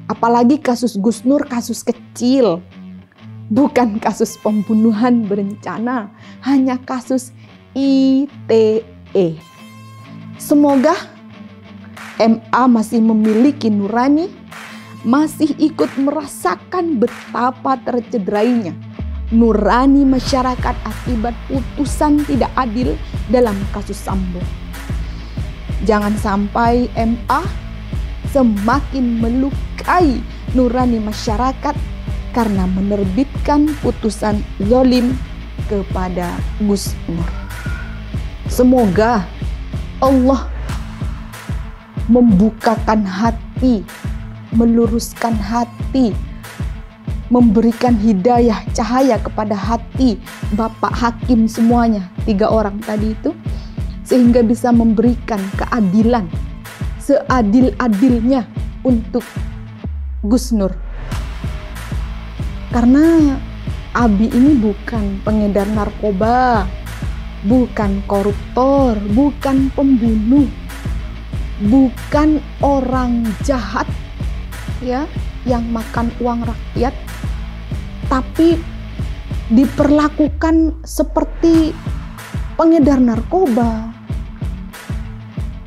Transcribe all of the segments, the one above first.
Apalagi kasus Gus Nur kasus kecil, bukan kasus pembunuhan berencana, hanya kasus ITE. Semoga MA masih memiliki nurani, masih ikut merasakan betapa tercederainya nurani masyarakat akibat putusan tidak adil dalam kasus Sambo. Jangan sampai MA semakin melukai nurani masyarakat karena menerbitkan putusan zalim kepada Gus Nur. Semoga Allah membukakan hati, meluruskan hati, memberikan hidayah, cahaya kepada hati Bapak Hakim semuanya, 3 orang tadi itu, sehingga bisa memberikan keadilan seadil-adilnya untuk Gus Nur. Karena Abi ini bukan pengedar narkoba, bukan koruptor, bukan pembunuh, bukan orang jahat ya yang makan uang rakyat, tapi diperlakukan seperti pengedar narkoba,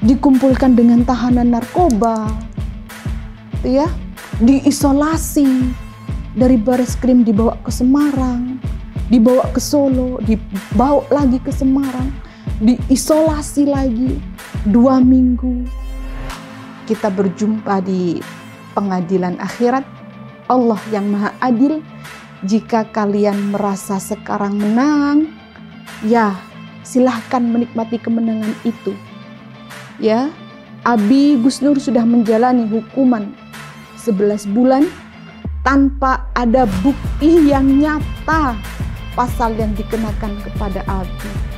dikumpulkan dengan tahanan narkoba, ya, diisolasi dari Bareskrim, dibawa ke Semarang, dibawa ke Solo, dibawa lagi ke Semarang, diisolasi lagi 2 minggu. Kita berjumpa di pengadilan akhirat. Allah yang maha adil. Jika kalian merasa sekarang menang, ya silahkan menikmati kemenangan itu. Ya, Abi Gus Nur sudah menjalani hukuman 11 bulan tanpa ada bukti yang nyata pasal yang dikenakan kepada Abi.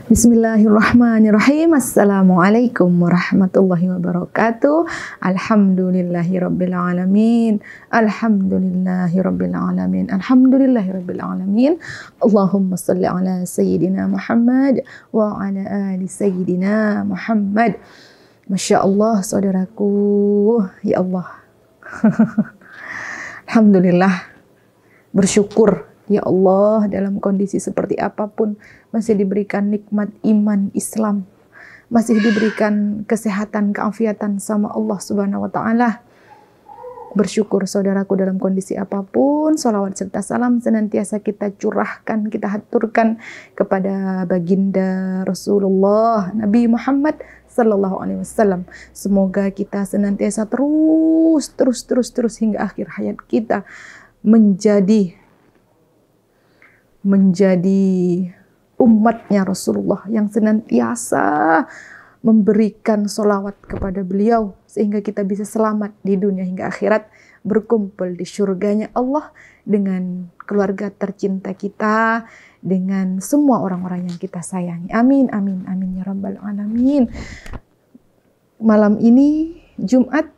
Bismillahirrahmanirrahim. Assalamualaikum warahmatullahi wabarakatuh. Alhamdulillahirabbil alamin. Alhamdulillahirabbil alamin. Alhamdulillahirabbil alamin. Allahumma shalli ala sayyidina Muhammad wa ala ali sayyidina Muhammad. Masya Allah, saudaraku, ya Allah. Alhamdulillah, bersyukur ya Allah, dalam kondisi seperti apapun masih diberikan nikmat iman Islam, masih diberikan kesehatan, keafiatan sama Allah Subhanahu wa taala. Bersyukur saudaraku, dalam kondisi apapun, salawat serta salam senantiasa kita curahkan, kita haturkan kepada baginda Rasulullah Nabi Muhammad sallallahu alaihi wasallam. Semoga kita senantiasa terus hingga akhir hayat kita menjadi umatnya Rasulullah yang senantiasa memberikan sholawat kepada beliau, sehingga kita bisa selamat di dunia hingga akhirat, berkumpul di surganya Allah dengan keluarga tercinta kita, dengan semua orang-orang yang kita sayangi. Amin, amin, amin ya rabbal alamin. Malam ini Jumat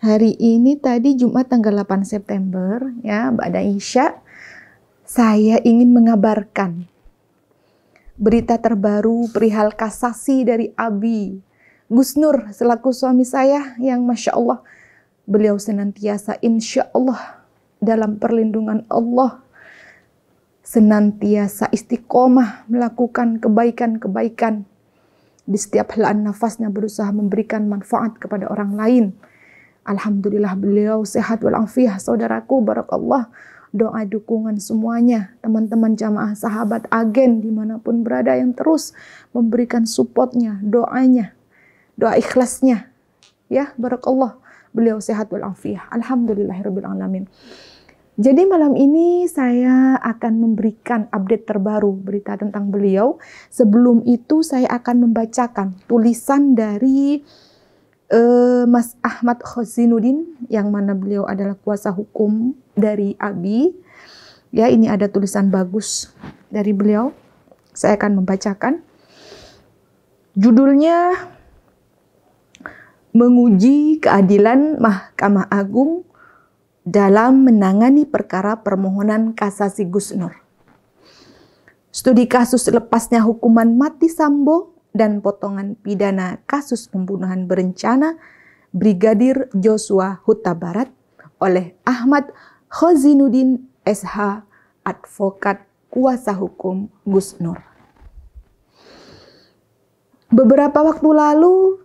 hari ini tadi Jumat tanggal 8 September ya, ba'da Isya, saya ingin mengabarkan berita terbaru perihal kasasi dari Abi Gus Nur selaku suami saya yang Masya Allah, beliau senantiasa insya Allah dalam perlindungan Allah, senantiasa istiqomah melakukan kebaikan-kebaikan, di setiap helaan nafasnya berusaha memberikan manfaat kepada orang lain. Alhamdulillah beliau sehat walafiat, saudaraku, barakallah. Doa dukungan semuanya, teman-teman jamaah, sahabat, agen dimanapun berada yang terus memberikan supportnya, doanya, doa ikhlasnya, ya barakallah. Beliau sehat walafiat, alhamdulillahirabbil alamin. Jadi malam ini saya akan memberikan update terbaru berita tentang beliau. Sebelum itu saya akan membacakan tulisan dari Mas Ahmad Khozinuddin, yang mana beliau adalah kuasa hukum dari Abi. Ya, ini ada tulisan bagus dari beliau. Saya akan membacakan. Judulnya menguji keadilan Mahkamah Agung dalam menangani perkara permohonan kasasi Gus Nur. Studi kasus lepasnya hukuman mati Sambo dan potongan pidana kasus pembunuhan berencana Brigadir Joshua Huta Barat oleh Ahmad Khozinuddin SH, advokat kuasa hukum Gus Nur. Beberapa waktu lalu,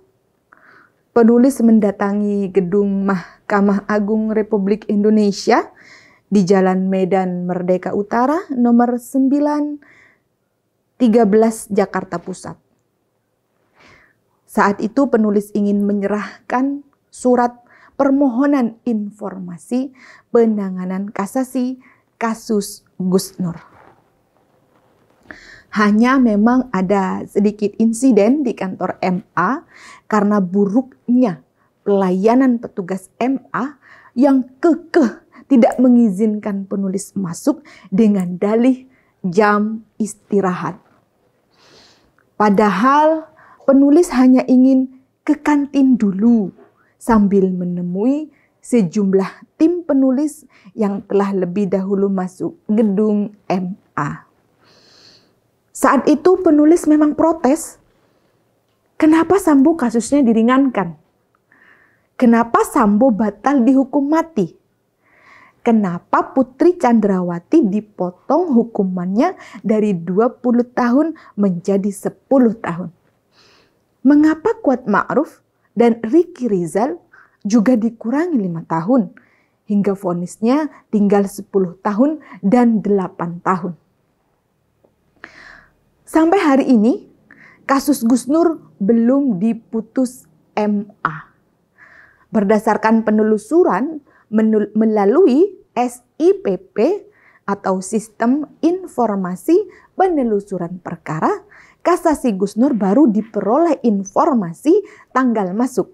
penulis mendatangi gedung Mahkamah Agung Republik Indonesia di Jalan Medan Merdeka Utara nomor 913 Jakarta Pusat. Saat itu penulis ingin menyerahkan surat permohonan informasi penanganan kasasi kasus Gus Nur. Hanya memang ada sedikit insiden di kantor MA karena buruknya pelayanan petugas MA yang kekeh tidak mengizinkan penulis masuk dengan dalih jam istirahat. Padahal penulis hanya ingin ke kantin dulu sambil menemui sejumlah tim penulis yang telah lebih dahulu masuk gedung MA. Saat itu penulis memang protes, kenapa Sambo kasusnya diringankan? Kenapa Sambo batal dihukum mati? Kenapa Putri Chandrawati dipotong hukumannya dari 20 tahun menjadi 10 tahun? Mengapa Kuat Ma'ruf dan Ricky Rizal juga dikurangi 5 tahun hingga vonisnya tinggal 10 tahun dan 8 tahun? Sampai hari ini, kasus Gus Nur belum diputus MA. Berdasarkan penelusuran melalui SIPP atau Sistem Informasi Penelusuran Perkara, kasasi Gus Nur baru diperoleh informasi tanggal masuk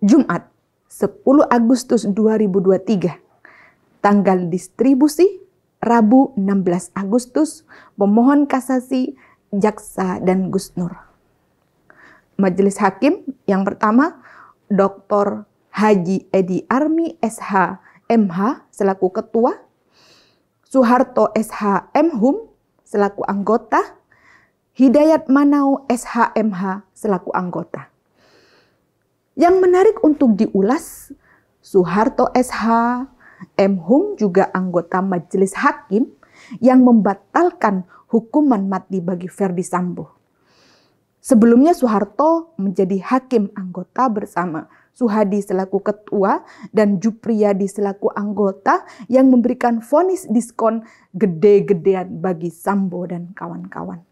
Jumat 10 Agustus 2023. Tanggal distribusi Rabu 16 Agustus, pemohon kasasi, jaksa, dan Gus Nur. Majelis Hakim yang pertama, Dr. Haji Edi Armi SH MH selaku ketua, Soeharto SH Mhum selaku anggota, Hidayat Manau SH MH selaku anggota. Yang menarik untuk diulas, Soeharto SH Mhum juga anggota Majelis Hakim yang membatalkan hukuman mati bagi Ferdi Sambo. Sebelumnya Soeharto menjadi hakim anggota bersama Suhadi selaku ketua dan Jupriyadi selaku anggota yang memberikan vonis diskon gede-gedean bagi Sambo dan kawan-kawan.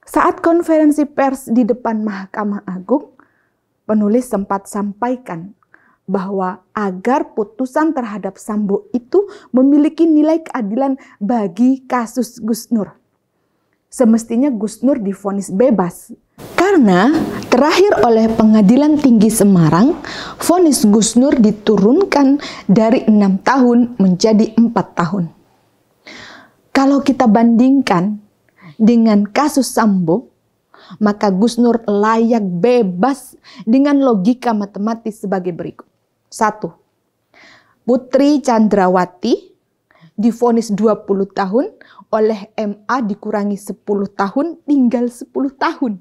Saat konferensi pers di depan Mahkamah Agung, penulis sempat sampaikan bahwa agar putusan terhadap Sambo itu memiliki nilai keadilan bagi kasus Gus Nur. Semestinya Gus Nur divonis bebas. Karena terakhir oleh Pengadilan Tinggi Semarang, vonis Gus Nur diturunkan dari 6 tahun menjadi 4 tahun. Kalau kita bandingkan dengan kasus Sambo, maka Gus Nur layak bebas dengan logika matematis sebagai berikut. 1. Putri Chandrawati divonis 20 tahun, oleh MA dikurangi 10 tahun, tinggal 10 tahun.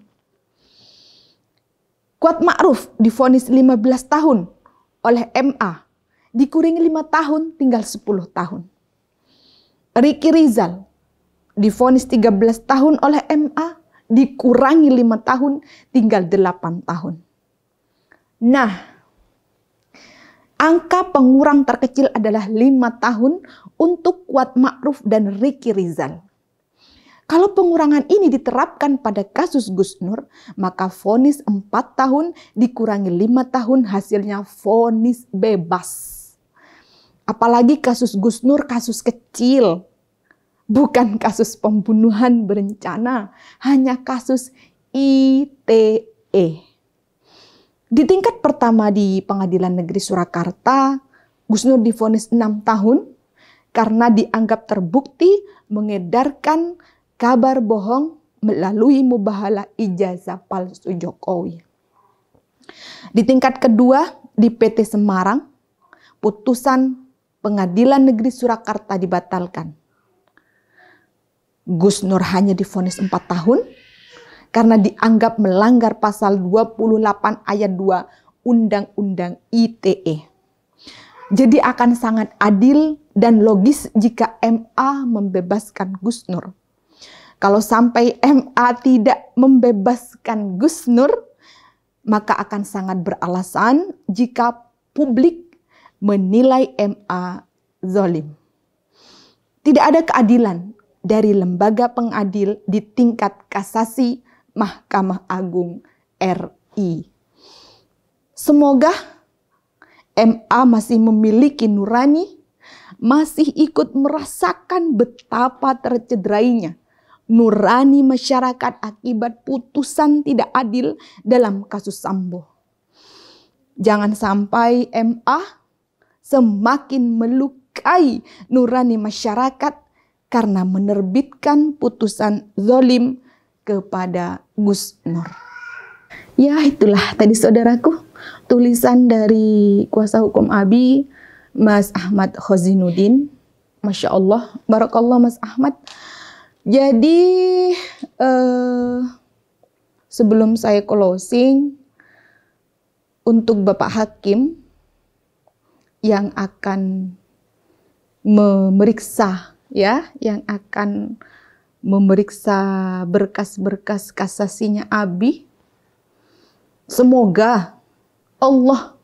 Kuat Ma'ruf divonis 15 tahun, oleh MA dikurangi 5 tahun, tinggal 10 tahun. Ricky Rizal divonis 13 tahun oleh MA, dikurangi 5 tahun, tinggal 8 tahun. Nah, angka pengurang terkecil adalah 5 tahun untuk Kuat Ma'ruf dan Ricky Rizal. Kalau pengurangan ini diterapkan pada kasus Gus Nur, maka vonis 4 tahun dikurangi 5 tahun hasilnya vonis bebas. Apalagi kasus Gus Nur kasus kecil, bukan kasus pembunuhan berencana, hanya kasus ITE. Di tingkat pertama di Pengadilan Negeri Surakarta, Gus Nur divonis 6 tahun karena dianggap terbukti mengedarkan kabar bohong melalui mubahalah ijazah palsu Jokowi. Di tingkat kedua, di PT Semarang, putusan Pengadilan Negeri Surakarta dibatalkan. Gus Nur hanya divonis 4 tahun karena dianggap melanggar pasal 28 ayat 2 Undang-Undang ITE. Jadi akan sangat adil dan logis jika MA membebaskan Gus Nur. Kalau sampai MA tidak membebaskan Gus Nur, maka akan sangat beralasan jika publik menilai MA zalim. Tidak ada keadilan dari lembaga pengadil di tingkat kasasi Mahkamah Agung RI. Semoga MA masih memiliki nurani, masih ikut merasakan betapa tercederainya nurani masyarakat akibat putusan tidak adil dalam kasus Sambo. Jangan sampai MA semakin melukai nurani masyarakat karena menerbitkan putusan zalim kepada Gus Nur. Ya, itulah tadi saudaraku tulisan dari kuasa hukum Abi, Mas Ahmad Khozinuddin. Masya Allah, barakallah Mas Ahmad. Jadi sebelum saya closing, untuk Bapak Hakim yang akan memeriksa, yang akan memeriksa berkas-berkas kasasinya Abi, semoga Allah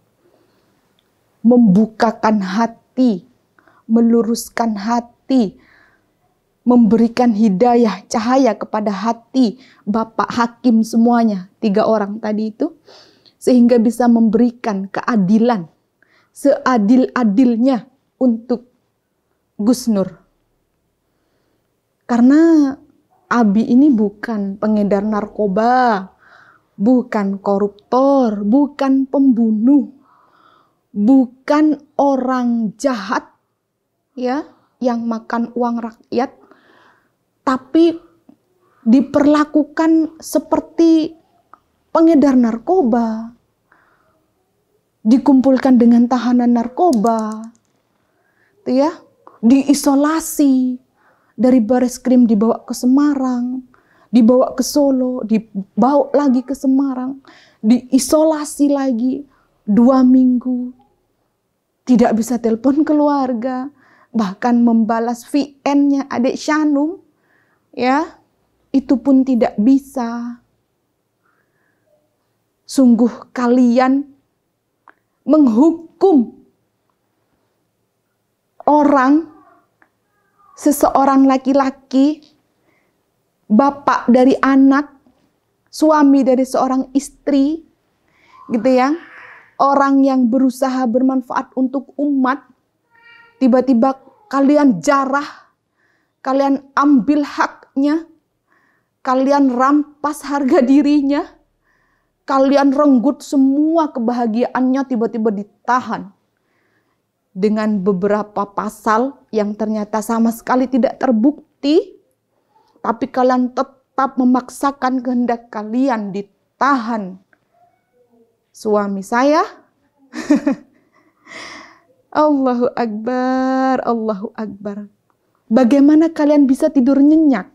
membukakan hati, meluruskan hati, memberikan hidayah, cahaya kepada hati Bapak Hakim semuanya, 3 orang tadi itu, sehingga bisa memberikan keadilan seadil-adilnya untuk Gus Nur. Karena Abi ini bukan pengedar narkoba, bukan koruptor, bukan pembunuh, bukan orang jahat yang makan uang rakyat, tapi diperlakukan seperti pengedar narkoba, dikumpulkan dengan tahanan narkoba, diisolasi, dari Bareskrim dibawa ke Semarang, dibawa ke Solo, dibawa lagi ke Semarang, diisolasi lagi 2 minggu, tidak bisa telepon keluarga, bahkan membalas VN-nya adik Shanum, itu pun tidak bisa. Sungguh kalian menghukum seseorang laki-laki, bapak dari anak, suami dari seorang istri, orang yang berusaha bermanfaat untuk umat, tiba-tiba kalian jarah, kalian ambil haknya, kalian rampas harga dirinya, kalian renggut semua kebahagiaannya, tiba-tiba ditahan dengan beberapa pasal yang ternyata sama sekali tidak terbukti, tapi kalian tetap memaksakan kehendak kalian ditahan. Suami saya, Allahu Akbar, Allahu Akbar. Bagaimana kalian bisa tidur nyenyak?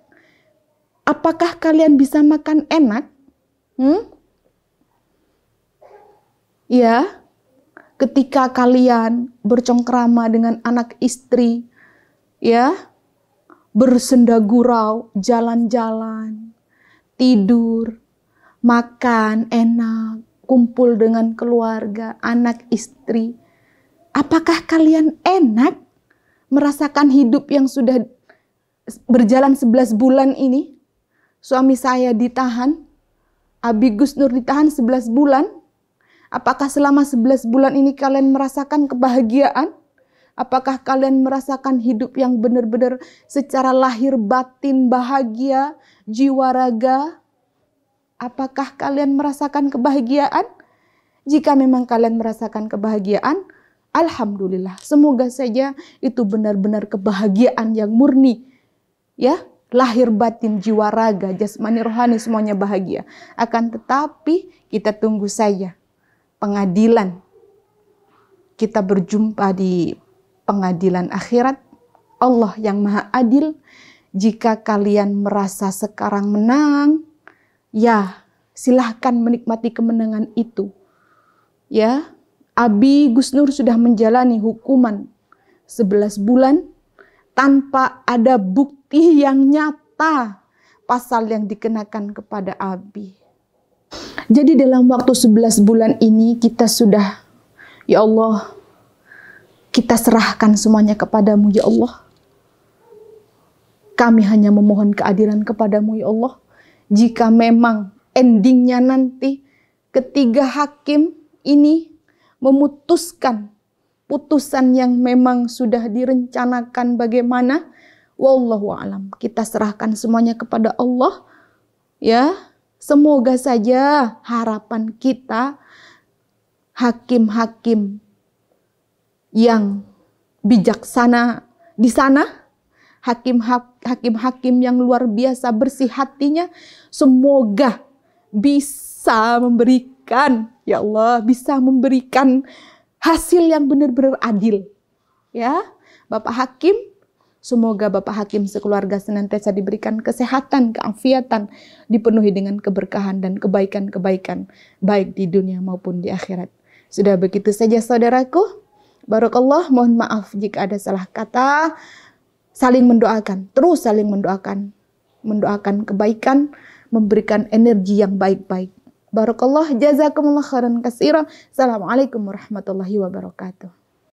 Apakah kalian bisa makan enak? Ketika kalian bercengkrama dengan anak istri, bersenda gurau, jalan-jalan, tidur, makan enak, kumpul dengan keluarga, anak istri. Apakah kalian enak merasakan hidup yang sudah berjalan 11 bulan ini? Suami saya ditahan, Abi Gus Nur ditahan 11 bulan. Apakah selama 11 bulan ini kalian merasakan kebahagiaan? Apakah kalian merasakan hidup yang benar-benar secara lahir batin bahagia, jiwa raga? Apakah kalian merasakan kebahagiaan? Jika memang kalian merasakan kebahagiaan, alhamdulillah. Semoga saja itu benar-benar kebahagiaan yang murni. Lahir batin, jiwa raga, jasmani rohani semuanya bahagia. Akan tetapi kita tunggu saja pengadilan. Kita berjumpa di pengadilan akhirat. Allah yang maha adil. Jika kalian merasa sekarang menang, ya silahkan menikmati kemenangan itu. Ya, Abi Gus Nur sudah menjalani hukuman 11 bulan tanpa ada bukti yang nyata pasal yang dikenakan kepada Abi. Jadi dalam waktu 11 bulan ini kita sudah, ya Allah, kita serahkan semuanya kepadamu ya Allah. Kami hanya memohon keadilan kepadamu ya Allah. Jika memang endingnya nanti ketiga hakim ini memutuskan putusan yang memang sudah direncanakan bagaimana, wallahu a'lam. Kita serahkan semuanya kepada Allah. Ya, semoga saja harapan kita hakim-hakim yang bijaksana di sana, hakim-hakim yang luar biasa bersih hatinya, semoga bisa memberikan, ya Allah, bisa memberikan hasil yang benar-benar adil. Ya, Bapak Hakim, semoga Bapak Hakim sekeluarga senantiasa diberikan kesehatan, keafiatan, dipenuhi dengan keberkahan dan kebaikan-kebaikan, baik di dunia maupun di akhirat. Sudah begitu saja saudaraku. Barakallah, mohon maaf jika ada salah kata. Saling mendoakan, terus saling mendoakan. Mendoakan kebaikan, memberikan energi yang baik-baik. Barakallah, jazakumullah khairan katsiran. Assalamualaikum warahmatullahi wabarakatuh.